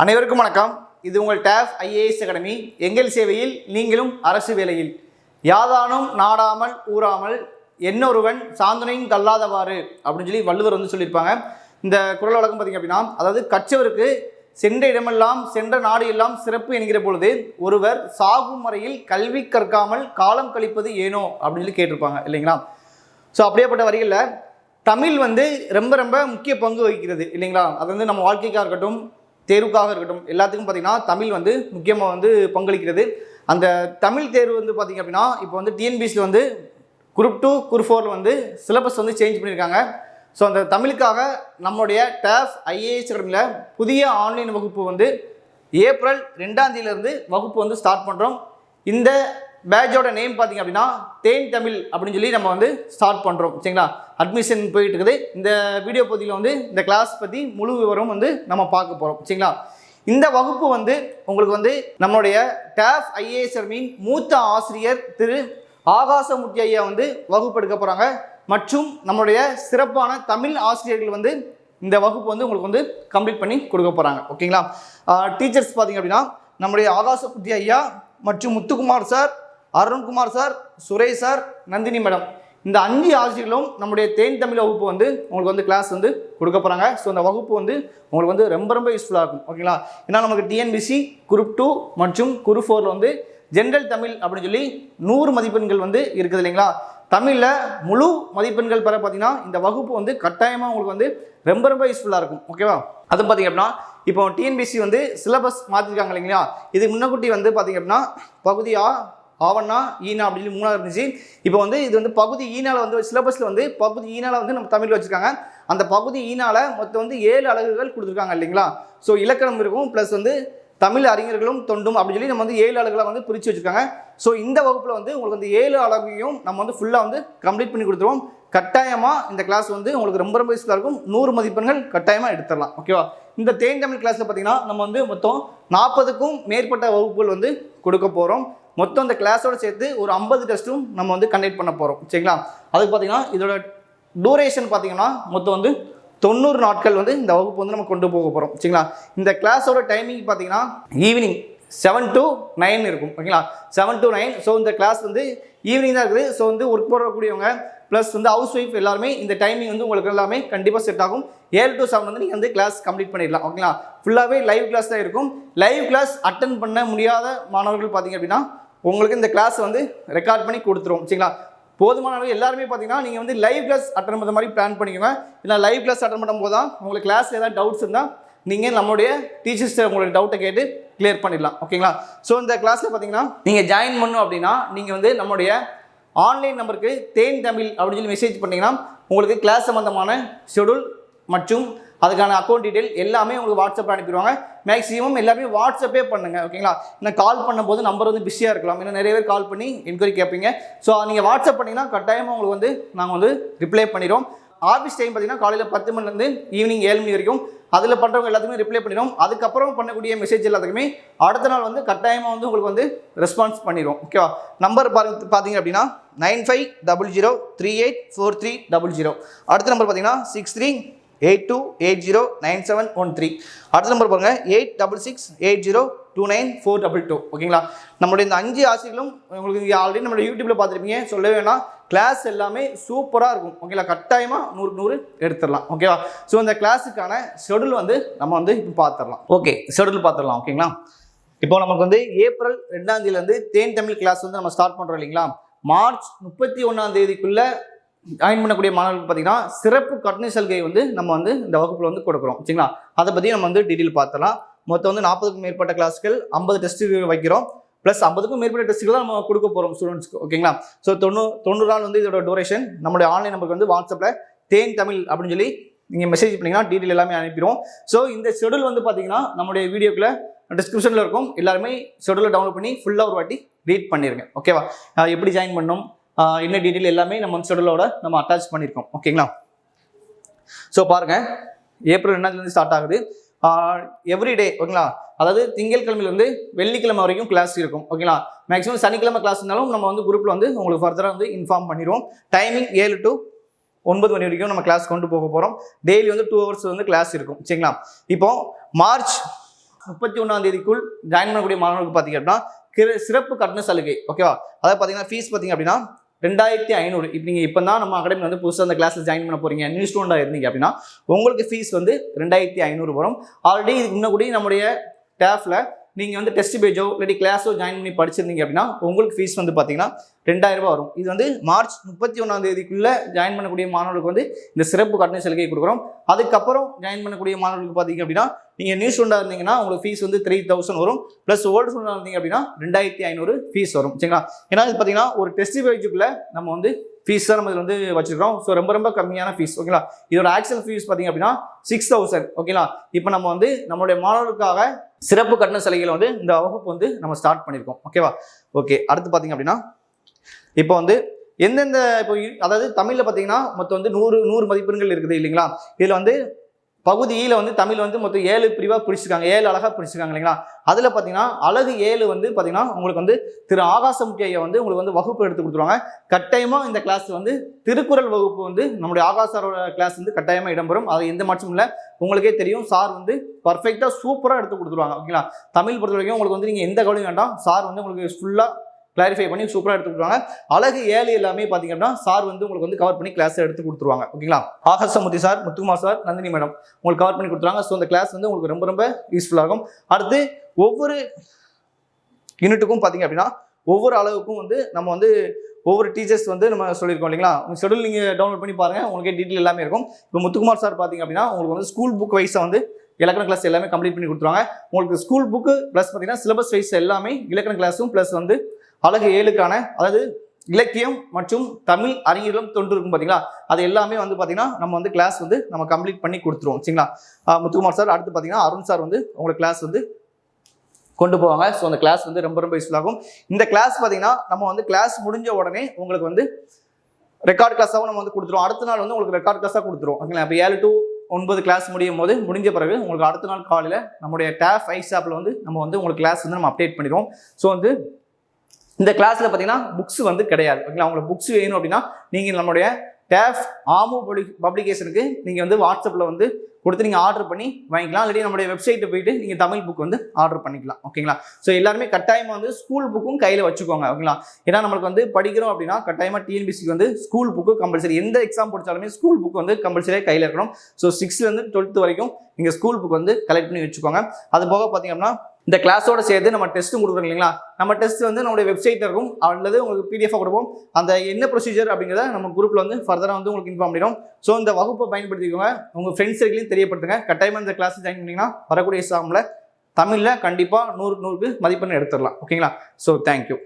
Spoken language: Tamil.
அனைவருக்கும் வணக்கம். இது உங்கள் டேஃப் ஐஏஎஸ் அகாடமி. எங்கள் சேவையில் நீங்களும் அரசு வேலையில். யாதானும் நாடாமல் ஊறாமல் என்னொருவன் சாந்தனையும் கல்லாதவாறு அப்படின்னு சொல்லி வள்ளுவர் சொல்லியிருப்பாங்க. இந்த குறள் வழக்கம் பார்த்திங்க அப்படின்னா, அதாவது கற்றவருக்கு சென்ற இடமெல்லாம் சென்ற நாடு எல்லாம் சிறப்பு என்கிற பொழுது ஒருவர் சாகும் வரையில் கல்வி கற்காமல் காலம் கழிப்பது ஏனோ அப்படின்னு சொல்லி கேட்டிருப்பாங்க இல்லைங்களா? ஸோ அப்படியேப்பட்ட வரிகளில் தமிழ் ரொம்ப ரொம்ப முக்கிய பங்கு வகிக்கிறது இல்லைங்களா? அது நம்ம வாழ்க்கைக்காக இருக்கட்டும், தேர்வுக்காக இருக்கட்டும், எல்லாத்துக்கும் பார்த்திங்கன்னா தமிழ் முக்கியமாக பங்களிக்கிறது. அந்த தமிழ் தேர்வு பார்த்திங்க அப்படின்னா இப்போ டிஎன்பிஎஸ்சியில் குரூப் 2 குரூப் 4 சிலபஸ் சேஞ்ச் பண்ணியிருக்காங்க. ஸோ அந்த தமிழுக்காக நம்முடைய டேஃப் ஐஏஎஸ் அகாடமியில் புதிய ஆன்லைன் வகுப்பு ஏப்ரல் 2ஆம் தேதியிலேருந்து வகுப்பு ஸ்டார்ட் பண்ணுறோம். இந்த பேட்சோட நேம் பார்த்திங்க அப்படின்னா தேன் தமிழ் அப்படின்னு சொல்லி நம்ம ஸ்டார்ட் பண்ணுறோம். சரிங்களா? அட்மிஷன் போயிட்டு இருக்குது. இந்த வீடியோ பகுதியில் இந்த கிளாஸ் பற்றி முழு விவரம் நம்ம பார்க்க போகிறோம். சரிங்களா? இந்த வகுப்பு உங்களுக்கு நம்மளுடைய டேஃப் ஐஏஎஸ் அகாடமியின் மூத்த ஆசிரியர் திரு ஆகாசமூர்த்தி ஐயா வகுப்பு எடுக்க போகிறாங்க. மற்றும் நம்மளுடைய சிறப்பான தமிழ் ஆசிரியர்கள் இந்த வகுப்பு உங்களுக்கு கம்ப்ளீட் பண்ணி கொடுக்க போகிறாங்க. ஓகேங்களா? டீச்சர்ஸ் பார்த்திங்க அப்படின்னா நம்முடைய ஆகாசமூர்த்தி ஐயா மற்றும் Muthukumar sir, Arunkumar sir, Suresh sir, Nandhini madam, இந்த 5 ஆசிரியர்களும் நம்முடைய தேன் தமிழ் வகுப்பு உங்களுக்கு கிளாஸ் கொடுக்க போகிறாங்க. ஸோ அந்த வகுப்பு உங்களுக்கு ரொம்ப ரொம்ப யூஸ்ஃபுல்லாக இருக்கும். ஓகேங்களா? ஏன்னா நமக்கு டிஎன்பிஎஸ்சி குரூப் 2 மற்றும் குரூப் 4 ஜென்ரல் தமிழ் அப்படின்னு சொல்லி 100 மதிப்பெண்கள் இருக்குது இல்லைங்களா? தமிழில் முழு மதிப்பெண்கள் பெற பார்த்தீங்கன்னா இந்த வகுப்பு கட்டாயமாக உங்களுக்கு ரொம்ப ரொம்ப யூஸ்ஃபுல்லாக இருக்கும். ஓகேவா? அது பார்த்திங்க அப்படின்னா இப்போ டிஎன்பிஎஸ்சி சிலபஸ் மாற்றிருக்காங்க இல்லைங்களா? இதுக்கு முன்னக்கூட்டி பார்த்திங்க அப்படின்னா பகுதி ஆவண்ணா ஈனா அப்படின்னு 3 இருந்துச்சு. இப்போ இது பகுதி ஈனால சிலபஸில் பகுதி ஈனால நம்ம தமிழில் வச்சுருக்காங்க. அந்த பகுதி ஈனால மொத்தம் 7 அலகுகள் கொடுத்துருக்காங்க இல்லைங்களா? ஸோ இலக்கணம் இருக்கும், ப்ளஸ் தமிழ் அறிஞர்களும் தொண்டும் அப்படின்னு சொல்லி நம்ம 7 அலகுகளை பிரித்து வச்சுருக்காங்க. ஸோ இந்த வகுப்பில் உங்களுக்கு 7 அலகையும் நம்ம ஃபுல்லாக கம்ப்ளீட் பண்ணி கொடுத்துருவோம். கட்டாயமாக இந்த கிளாஸ் உங்களுக்கு ரொம்ப ரொம்ப யூஸ்ஃபுல்லாக இருக்கும். 100 மதிப்பெண்கள் கட்டாயமாக எடுத்துடலாம். ஓகேவா? இந்த தேன் தமிழ் கிளாஸில் பார்த்தீங்கன்னா நம்ம மொத்தம் 40க்கும் மேற்பட்ட வகுப்புகள் கொடுக்க போகிறோம். மொத்தம் இந்த கிளாஸோடு சேர்த்து ஒரு 50 டெஸ்ட்டும் நம்ம கண்டக்ட் பண்ண போகிறோம். சரிங்களா? அதுக்கு பார்த்தீங்கன்னா இதோட டூரேஷன் பார்த்தீங்கன்னா மொத்தம் 90 நாட்கள் இந்த வகுப்பு நம்ம கொண்டு போக போகிறோம். சரிங்களா? இந்த கிளாஸோட டைமிங் பார்த்தீங்கன்னா ஈவினிங் 7 to 9 இருக்கும். ஓகேங்களா? 7 to 9. ஸோ இந்த கிளாஸ் ஈவினிங் தான் இருக்குது. ஸோ ஒர்க் போடக்கூடியவங்க ப்ளஸ் ஹவுஸ் ஒய்ஃப் எல்லாருமே இந்த டைமிங் உங்களுக்கு எல்லாமே கண்டிப்பாக செட் ஆகும். 7 to 7 நீங்கள் கிளாஸ் கம்ப்ளீட் பண்ணிடலாம். ஓகேங்களா? ஃபுல்லாகவே லைவ் கிளாஸ் தான் இருக்கும். லைவ் கிளாஸ் அட்டன் பண்ண முடியாத மாணவர்கள் பார்த்தீங்க அப்படின்னா உங்களுக்கு இந்த கிளாஸ் ரெக்கார்ட் பண்ணி கொடுத்துருவோம். சரிங்களா? போதுமானவர்கள் எல்லாருமே பார்த்தீங்கன்னா நீங்கள் லைவ் கிளாஸ் அட்டன் பண்ணுற மாதிரி பிளான் பண்ணிக்கோங்க. இல்லை லைவ் கிளாஸ் அட்டன் பண்ணும்போது தான் உங்களுக்கு கிளாஸ் ஏதாவது டவுட்ஸ் இருந்தால் நீங்கள் நம்மளுடைய டீச்சர்ஸ்ட்டை உங்களுடைய டவுட்டை கேட்டு கிளியர் பண்ணிடலாம். ஓகேங்களா? ஸோ இந்த கிளாஸில் பார்த்தீங்கன்னா நீங்கள் ஜாயின் பண்ணணும் அப்படின்னா நீங்கள் நம்மளுடைய ஆன்லைன் நம்பருக்கு தேன் தமிழ் அப்படின்னு சொல்லி மெசேஜ் பண்ணிங்கன்னா உங்களுக்கு கிளாஸ் சம்மந்தமான ஷெடியூல் மற்றும் அதுக்கான அக்கௌண்ட் டீட்டெயில் எல்லாமே உங்களுக்கு வாட்ஸ்அப்பில் அனுப்பிடுவாங்க. மேக்ஸிமம் எல்லாமே வாட்ஸ்அப்பே பண்ணுங்கள். ஓகேங்களா? இன்னும் கால் பண்ணும்போது நம்பர் பிஸியாக இருக்கலாம். இன்னும் நிறைய பேர் கால் பண்ணி என்கொயரி கேட்பீங்க. ஸோ நீங்கள் வாட்ஸ்அப் பண்ணிங்கன்னா கட்டாயமாக உங்களுக்கு நாங்கள் ரிப்ளை பண்ணிடுவோம். ஆஃபீஸ் டைம் பார்த்தீங்கன்னா காலையில் 10 மணிலேருந்து ஈவினிங் 7 மணி வரைக்கும். அதில் பண்ணுறவங்க எல்லாத்துக்குமே ரிப்ளை பண்ணிடுவோம். அதுக்கப்புறம் பண்ணக்கூடிய மெசேஜ் எல்லாத்துக்குமே அடுத்த நாள் கட்டாயமாக உங்களுக்கு ரெஸ்பான்ஸ் பண்ணிடுவோம். ஓகேவா? நம்பர் பார்த்தீங்க அப்படின்னா 9500384300. அடுத்த நம்பர் பார்த்தீங்கன்னா 6382809713. அடுத்த நம்பர் பாருங்கள் 8668029422. ஓகேங்களா? நம்மளுடைய இந்த 5 ஆசிரியர்களும் உங்களுக்கு ஆல்ரெடி நம்மளுடைய யூடியூப்பில் பார்த்துருப்பீங்க, சொல்லவே வேணாம். கிளாஸ் எல்லாமே சூப்பராக இருக்கும். ஓகேங்களா? கட்டாயமாக 100க்கு 100 எடுத்துடலாம். ஓகேவா? ஸோ இந்த கிளாஸுக்கான ஷெடியூல் நம்ம இப்போ பார்த்துடலாம். ஓகே, ஷெடியூல் பார்த்துடலாம். ஓகேங்களா? இப்போ நமக்கு ஏப்ரல் 2ஆம் தேதியிலேருந்து தேன் தமிழ் கிளாஸ் நம்ம ஸ்டார்ட் பண்ணுறோம் இல்லைங்களா? மார்ச் 31ஆம் தேதிக்குள்ளே ஜாயின் பண்ணக்கூடிய மாணவர்களுக்கு பார்த்தீங்கன்னா சிறப்பு கட்டண சலுகை நம்ம இந்த வகுப்பில் கொடுக்குறோம். சரிங்களா? அதை பற்றி நம்ம டீட்டெயில் பார்த்துலாம். மொத்தம் 40க்கும் மேற்பட்ட கிளாஸ்கள், 50 டெஸ்ட்டு வைக்கிறோம். ப்ளஸ் 50க்கும் மேற்பட்ட டெஸ்ட்டுகள் நம்ம கொடுக்க போகிறோம் ஸ்டூடெண்ட்ஸ்க்கு. ஓகேங்களா? ஸோ 90 நாள் இதோட டூரேஷன். நம்மளுடைய ஆன்லைன் நம்பருக்கு வாட்ஸ்அப்பில் தேன் தமிழ் அப்படின்னு சொல்லி நீங்கள் மெசேஜ் பண்ணிங்கன்னா டீட்டெயில் எல்லாமே அனுப்பிடுவோம். ஸோ இந்த ஷெடியூல் பார்த்தீங்கன்னா நம்மளுடைய வீடியோக்குள்ள டிஸ்கிரிப்ஷனில் இருக்கும். எல்லாருமே ஷெடியூலை டவுன்லோட் பண்ணி ஃபுல்லாக ஒரு வாட்டி ரீட் பண்ணிடுங்க. ஓகேவா? எப்படி ஜாயின் பண்ணணும், என்ன டீட்டெயில் எல்லாமே நம்ம ஷெடியூலோட நம்ம அட்டாச் பண்ணியிருக்கோம். ஓகேங்களா? ஸோ பாருங்கள், ஏப்ரல் 2ஆம் ஸ்டார்ட் ஆகுது. எவ்ரிடே. ஓகேங்களா? அதாவது திங்கட்கிழமையிலேருந்து வெள்ளிக்கிழமை வரைக்கும் கிளாஸ் இருக்கும். ஓகேங்களா? மேக்ஸிமம் சனிக்கிழமை கிளாஸ் இருந்தாலும் நம்ம குரூப்பில் உங்களுக்கு ஃபர்தராக இன்ஃபார்ம் பண்ணிடுவோம். டைமிங் 7 to 9 மணி வரைக்கும் நம்ம கிளாஸ் கொண்டு போக போகிறோம். டெய்லி 2 hours கிளாஸ் இருக்கும். சரிங்களா? இப்போ மார்ச் 31ஆம் தேதிக்குள் ஜாயின் பண்ணக்கூடிய மாணவர்களுக்கு பார்த்தீங்க அப்படின்னா சிறப்பு கட்டண சலுகை. ஓகேவா? அதாவது பார்த்தீங்கன்னா ஃபீஸ் பார்த்தீங்க அப்படின்னா 2500. இப்போ நீங்கள் இப்போ தான் நம்ம அகாடமி வந்து புதுசாக அந்த கிளாஸில் ஜாயின் பண்ண போகிறீங்க, நியூ ஸ்டூடெண்டாக இருந்தீங்க அப்படின்னா உங்களுக்கு ஃபீஸ் வந்து 2500 வரும். ஆல்ரெடி இதுக்கு முன்னாடி நம்முடைய டேஃபில் நீங்கள் வந்து டெஸ்ட் பேஜோ இல்லாட்டி கிளாஸோ ஜாயின் பண்ணி படிச்சிருந்தீங்க அப்படின்னா உங்களுக்கு ஃபீஸ் வந்து பார்த்தீங்கன்னா 2000 ரூபாய் வரும். இது வந்து மார்ச் 31ஆம் தேதிக்குள்ளே ஜாயின் பண்ணக்கூடிய மாணவர்களுக்கு வந்து இந்த சிறப்பு கட்டண சலுகை கொடுக்குறோம். அதுக்கப்புறம் ஜாயின் பண்ணக்கூடிய மாணவர்களுக்கு பார்த்தீங்க அப்படின்னா நீங்கள் நியூ ஸ்டூடெண்டாக இருந்தீங்கன்னா உங்களுக்கு ஃபீஸ் வந்து 3000 வரும். ப்ளஸ் ஓல்டு ஸ்டூடெண்டாக இருந்தீங்க அப்படின்னா 2500 ஃபீஸ் வரும். சரிங்களா? ஏன்னா இது பார்த்தீங்கன்னா ஒரு டெஸ்ட் பேஜுக்குள்ளே நம்ம வந்து ஃபீஸ் தான் நம்ம இதில் வந்து வச்சிருக்கோம். ஸோ ரொம்ப ரொம்ப கம்மியான ஃபீஸ். ஓகேங்களா? இதோட ஆக்சுவல் ஃபீஸ் பார்த்தீங்க அப்படின்னா 6000. ஓகேங்களா? இப்போ நம்ம வந்து நம்மளுடைய மாணவர்களுக்காக சிறப்பு கட்டண சலுகையில் வந்து இந்த வகுப்பு வந்து நம்ம ஸ்டார்ட் பண்ணியிருக்கோம். ஓகேவா? ஓகே, அடுத்து பார்த்தீங்க அப்படின்னா இப்போ வந்து எந்தெந்த இப்போ அதாவது தமிழில் பார்த்தீங்கன்னா மொத்தம் வந்து 100 மதிப்பெண்கள் இருக்குது இல்லைங்களா? இதில் வந்து பகுதியில் வந்து தமிழ் வந்து மொத்தம் 7 பிரிவாக பிடிச்சிருக்காங்க, 7 அழகாக பிடிச்சிருக்காங்க இல்லைங்களா? அதில் பார்த்தீங்கன்னா அழகு 7 வந்து பார்த்தீங்கன்னா உங்களுக்கு வந்து திரு ஆகாசமுட்டி ஐயா வந்து உங்களுக்கு வந்து வகுப்பு எடுத்து கொடுத்துருவாங்க. கட்டாயமாக இந்த கிளாஸ் வந்து திருக்குறள் வகுப்பு வந்து நம்முடைய ஆகாசாரோட கிளாஸ் வந்து கட்டாயமாக இடம்பெறும். அது எந்த மாற்றமும் இல்லை. உங்களுக்கே தெரியும், சார் வந்து பர்ஃபெக்டாக சூப்பராக எடுத்து கொடுத்துருவாங்க. ஓகேங்களா? தமிழ் பொறுத்த வரைக்கும் உங்களுக்கு வந்து நீங்கள் எந்த கவலையும் வேண்டாம். சார் வந்து உங்களுக்கு ஃபுல்லாக கிளாரிஃபை பண்ணி சூப்பராக எடுத்து கொடுத்துருவாங்க. அழகு 7 எல்லாமே பார்த்தீங்க அப்படின்னா சார் வந்து உங்களுக்கு வந்து கவர் பண்ணி கிளாஸ் எடுத்து கொடுத்துருவாங்க. ஓகேங்களா? Akashamuthi sir, Muthukumar sir, Nandhini madam உங்களுக்கு கவர் பண்ணி கொடுத்துருவாங்க. ஸோ அந்த கிளாஸ் வந்து உங்களுக்கு ரொம்ப ரொம்ப யூஸ்ஃபுல்லாகும். அடுத்து ஒவ்வொரு யூனிட்டுக்கும் பார்த்தீங்க அப்படின்னா ஒவ்வொரு அளவுக்கும் வந்து நம்ம வந்து ஒவ்வொரு டீச்சர்ஸ் வந்து நம்ம சொல்லியிருக்கோம் இல்லைங்களா? உங்கள் ஷெடியூல் நீங்கள் டவுன்லோட் பண்ணி பாருங்கள், உங்களுக்கே டீட்டெயில் எல்லாமே இருக்கும். இப்போ முத்துக்குமார் சார் பார்த்தீங்க அப்படின்னா உங்களுக்கு வந்து ஸ்கூல் புக் வைஸாக வந்து இலக்கண கிளாஸ் எல்லாமே கம்ப்ளீட் பண்ணி கொடுத்துருவாங்க. உங்களுக்கு ஸ்கூல் புக்கு ப்ளஸ் பார்த்தீங்கன்னா சிலபஸ் வைஸ் எல்லாமே இலக்கண கிளாஸும் ப்ளஸ் வந்து அழகு 7க்கான அதாவது இலக்கியம் மற்றும் தமிழ் அறிஞர்களும் தொண்டு இருக்கும் பார்த்தீங்களா? அது எல்லாமே வந்து பார்த்தீங்கன்னா நம்ம வந்து கிளாஸ் வந்து நம்ம கம்ப்ளீட் பண்ணி கொடுத்துருவோம். சரிங்களா? முத்துக்குமார் சார், அடுத்து பார்த்தீங்கன்னா அருண் சார் வந்து உங்களுக்கு கிளாஸ் வந்து கொண்டு போவாங்க. ஸோ அந்த கிளாஸ் வந்து ரொம்ப ரொம்ப யூஸ்ஃபுல்லாகும். இந்த கிளாஸ் பார்த்தீங்கன்னா நம்ம வந்து கிளாஸ் முடிஞ்ச உடனே உங்களுக்கு வந்து ரெக்கார்ட் கிளாஸாகவும் நம்ம வந்து கொடுத்துருவோம். அடுத்த நாள் வந்து உங்களுக்கு ரெக்கார்ட் கிளாஸாக கொடுத்துருவோம். ஓகேங்களா? இப்போ 7 to 9 கிளாஸ் முடிஞ்ச பிறகு உங்களுக்கு அடுத்த நாள் காலையில் நம்முடைய டேஃப் ஐஸ் ஆப்பில் வந்து நம்ம வந்து உங்களுக்கு கிளாஸ் வந்து நம்ம அப்டேட் பண்ணிடுவோம். ஸோ வந்து இந்த கிளாஸில் பார்த்தீங்கன்னா புக்ஸ் வந்து கிடையாது. ஓகேங்களா? உங்களுக்கு புக்ஸ் வேணும் அப்படின்னா நீங்கள் நம்மளுடைய டேஃப் ஆமு பப்ளிகேஷனுக்கு நீங்கள் வந்து வாட்ஸ்அப்பில் வந்து கொடுத்து நீங்கள் ஆர்டர் பண்ணி வாங்கிக்கலாம். இல்லாட்டி நம்மளுடைய வெப்சைட்டை போயிட்டு நீங்கள் தமிழ் புக் வந்து ஆர்டர் பண்ணிக்கலாம். ஓகேங்களா? ஸோ எல்லாருமே கட்டாயமாக வந்து ஸ்கூல் புக்கும் கையில் வச்சுக்கோங்க. ஓகேங்களா? ஏன்னா நம்மளுக்கு வந்து படிக்கிறோம் அப்படின்னா கட்டாயமாக டிஎன்பிசிக்கு வந்து ஸ்கூல் புக்கு கம்பல்சரி. எந்த எக்ஸாம் படித்தாலுமே ஸ்கூல் புக் வந்து கம்பல்சரியாக கையில் இருக்கணும். ஸோ 6லேருந்து 12th வரைக்கும் நீங்கள் ஸ்கூல் புக் வந்து கலெக்ட் பண்ணி வச்சுக்கோங்க. அது போக பார்த்தீங்க அப்படின்னா இந்த கிளாஸோட சேர்த்து நம்ம டெஸ்ட்டும் கொடுக்குறோம் இல்லைங்களா? நம்ம டெஸ்ட் வந்து நம்மளுடைய வெப்சைட்டில் இருக்கும், அல்லது உங்களுக்கு பிடிஎஃபாக கொடுப்போம். அந்த என்ன ப்ரொசீஜர் அப்படிங்கிறத நம்ம குரூப்பில் வந்து ஃபர்தராக வந்து உங்களுக்கு இன்ஃபார்ம் பண்ணிடும். ஸோ இந்த வகுப்பை பயன்படுத்திக்கோங்க, உங்கள் ஃப்ரெண்ட்ஸ் சர்க்கிளையும் தெரியப்படுத்துங்க. கட்டாயமாக இந்த கிளாஸ் ஜாயின் பண்ணிங்கன்னா வரக்கூடிய எக்ஸாமில் தமிழில் கண்டிப்பாக 100க்கு 100 மதிப்பெண் எடுத்துடலாம். ஓகேங்களா? So thank you.